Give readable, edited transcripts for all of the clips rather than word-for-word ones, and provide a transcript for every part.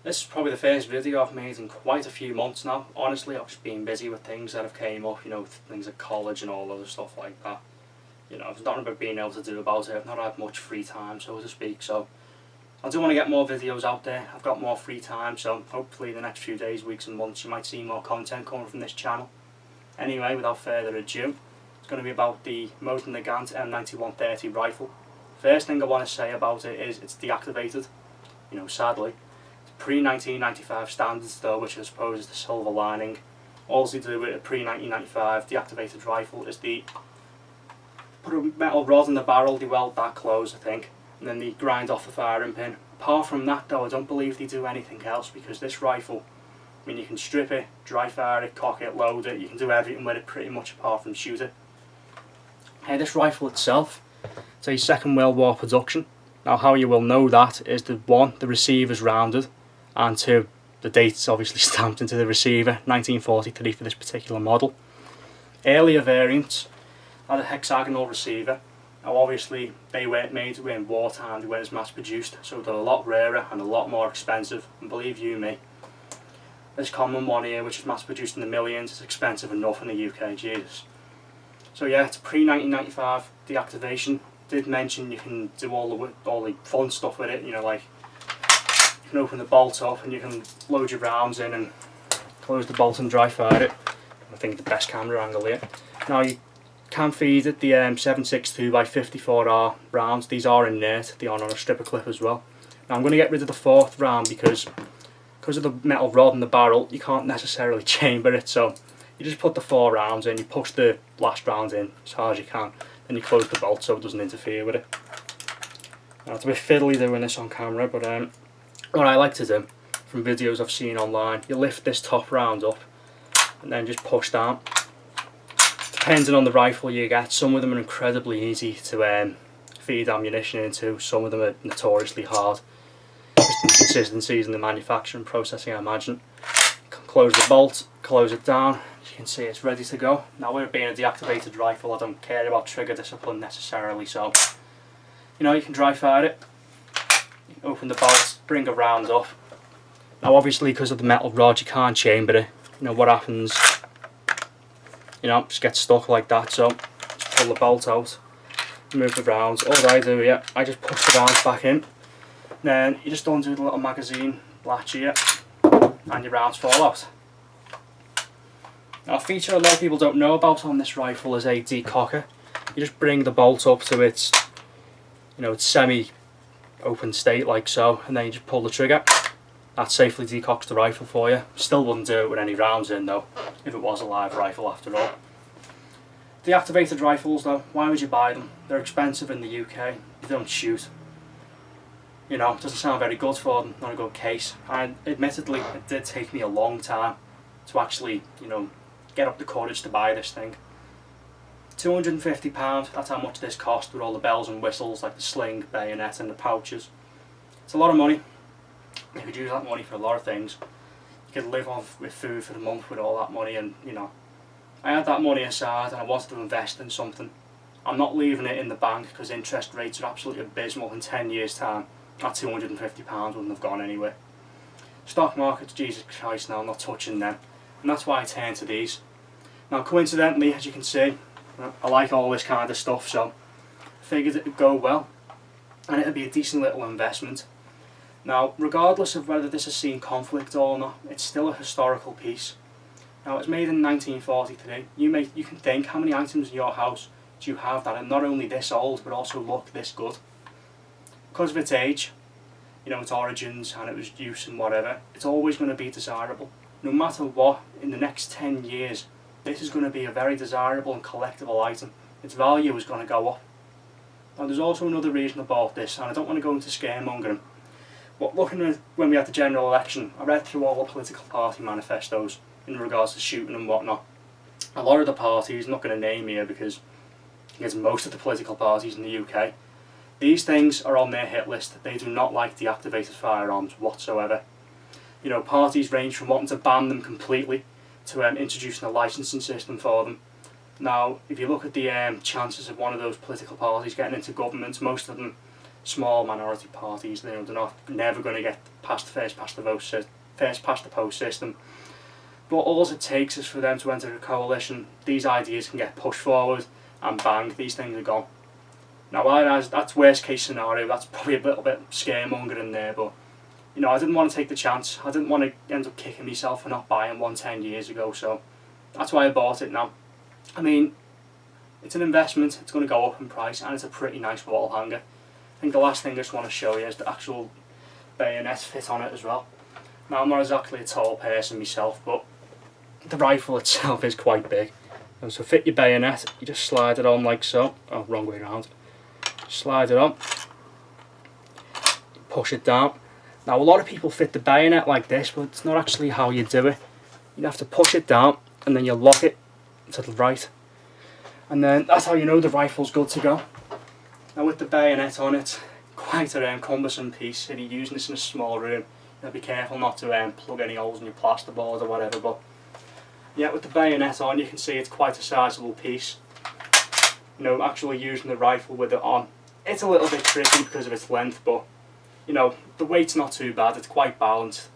This is probably the first video I've made in quite a few months now. Honestly, I've just been busy with things that have came up, things at college and all other stuff like that. I've nothing about being able to do about it. I've not had much free time, so to speak, so I do want to get more videos out there. I've got more free time, so hopefully in the next few days, weeks and months you might see more content coming from this channel. Anyway, without further ado, it's going to be about the Mosin Nagant M9130 rifle. First thing I want to say about it is it's deactivated, sadly. It's pre-1995 standards though, which I suppose is the silver lining. All they do with a pre-1995 deactivated rifle is they put a metal rod in the barrel, they weld that close I think, and then they grind off the firing pin. Apart from that though, I don't believe they do anything else, because this rifle, you can strip it, dry fire it, cock it, load it, you can do everything with it pretty much apart from shoot it. This rifle itself, it's a Second World War production. Now how you will know that is the receiver's rounded, and two, the date's obviously stamped into the receiver, 1943 for this particular model. Earlier variants had a hexagonal receiver. Now obviously they weren't made in wartime, they weren't as mass produced, so they're a lot rarer and a lot more expensive, and believe you me, this common one here, which is mass produced in the millions, is expensive enough in the UK, Jesus. So yeah, it's pre-1995 deactivation. Did mention you can do all the fun stuff with it, like you can open the bolt up and you can load your rounds in and close the bolt and dry fire it. I think the best camera angle here. Now you can feed it the 7.62x54R rounds. These are inert, they are on a stripper clip as well. Now I'm going to get rid of the fourth round because of the metal rod in the barrel, you can't necessarily chamber it, so you just put the 4 rounds in, you push the last round in as hard as you can, then you close the bolt so it doesn't interfere with it. Now it's a bit fiddly doing this on camera, but what I like to do from videos I've seen online, you lift this top round up and then just push down. Depending on the rifle you get, some of them are incredibly easy to feed ammunition into, some of them are notoriously hard. Just inconsistencies in the manufacturing processing, I imagine. Close the bolt, close it down, as you can see it's ready to go. Now with it being a deactivated rifle, I don't care about trigger discipline necessarily, so you can dry fire it, you can open the bolt, bring a round up. Now obviously because of the metal rod you can't chamber it, what happens, just gets stuck like that, so just pull the bolt out, move the rounds. All I do here, I just push the rounds back in, then you just undo the little magazine latch here and your rounds fall out. Now a feature a lot of people don't know about on this rifle is a decocker. You just bring the bolt up to its its semi-open state like so, and then you just pull the trigger. That safely decocks the rifle for you. Still wouldn't do it with any rounds in though, if it was a live rifle after all. Deactivated rifles though, why would you buy them? They're expensive in the UK, you don't shoot. It doesn't sound very good for them, not a good case. And admittedly, it did take me a long time to actually, get up the courage to buy this thing. £250, that's how much this cost with all the bells and whistles like the sling, bayonet and the pouches. It's a lot of money. You could use that money for a lot of things. You could live off with food for the month with all that money, and I had that money aside and I wanted to invest in something. I'm not leaving it in the bank because interest rates are absolutely abysmal. In 10 years time, that £250 wouldn't have gone anywhere. Stock markets, Jesus Christ, now I'm not touching them, and that's why I turn to these. Now coincidentally, as you can see, I like all this kind of stuff, so I figured it would go well and it would be a decent little investment. Now regardless of whether this has seen conflict or not, it's still a historical piece. Now it's made in 1943. You can think, how many items in your house do you have that are not only this old but also look this good? Because of its age, its origins and its use and whatever, it's always going to be desirable. No matter what, in the next 10 years, this is going to be a very desirable and collectible item. Its value is going to go up. Now there's also another reason I bought this, and I don't want to go into scaremongering, but looking at when we had the general election, I read through all the political party manifestos in regards to shooting and whatnot. A lot of the parties, I'm not going to name here because it's most of the political parties in the UK, these things are on their hit list. They do not like deactivated firearms whatsoever. Parties range from wanting to ban them completely to introducing a licensing system for them. Now, if you look at the chances of one of those political parties getting into government, most of them small minority parties. You know, they're never going to get past the first past the post system. But all it takes is for them to enter a coalition. These ideas can get pushed forward, and bang, these things are gone. Now, that's worst case scenario. That's probably a little bit scaremongering there, but you know, I didn't want to take the chance. I didn't want to end up kicking myself for not buying one 10 years ago. So that's why I bought it now. I mean, it's an investment. It's going to go up in price, and it's a pretty nice wall hanger. I think the last thing I just want to show you is the actual bayonet fit on it as well. Now, I'm not exactly a tall person myself, but the rifle itself is quite big. And so fit your bayonet, you just slide it on like so. Oh, wrong way around. Slide it on. Push it down. Now, a lot of people fit the bayonet like this, but it's not actually how you do it. You have to push it down, and then you lock it to the right. And then that's how you know the rifle's good to go. Now, with the bayonet on it, quite a cumbersome piece. If you're using this in a small room, you know, be careful not to plug any holes in your plasterboard or whatever. But yeah, with the bayonet on, you can see it's quite a sizable piece. You know, actually using the rifle with it on, it's a little bit tricky because of its length, but you know, the weight's not too bad. It's quite balanced.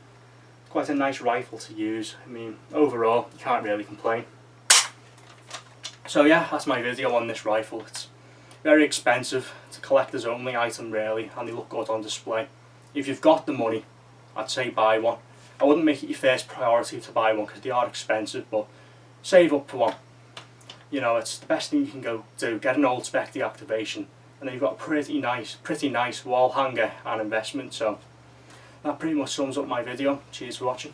It's quite a nice rifle to use. I mean, overall, you can't really complain. So yeah, that's my video on this rifle. It's very expensive. It's a collector's only item really, and they look good on display. If you've got the money, I'd say buy one. I wouldn't make it your first priority to buy one because they are expensive, but save up for one. You know, it's the best thing you can go do. Get an old spec deactivation, and then you've got a pretty nice wall hanger and investment. So that pretty much sums up my video. Cheers for watching.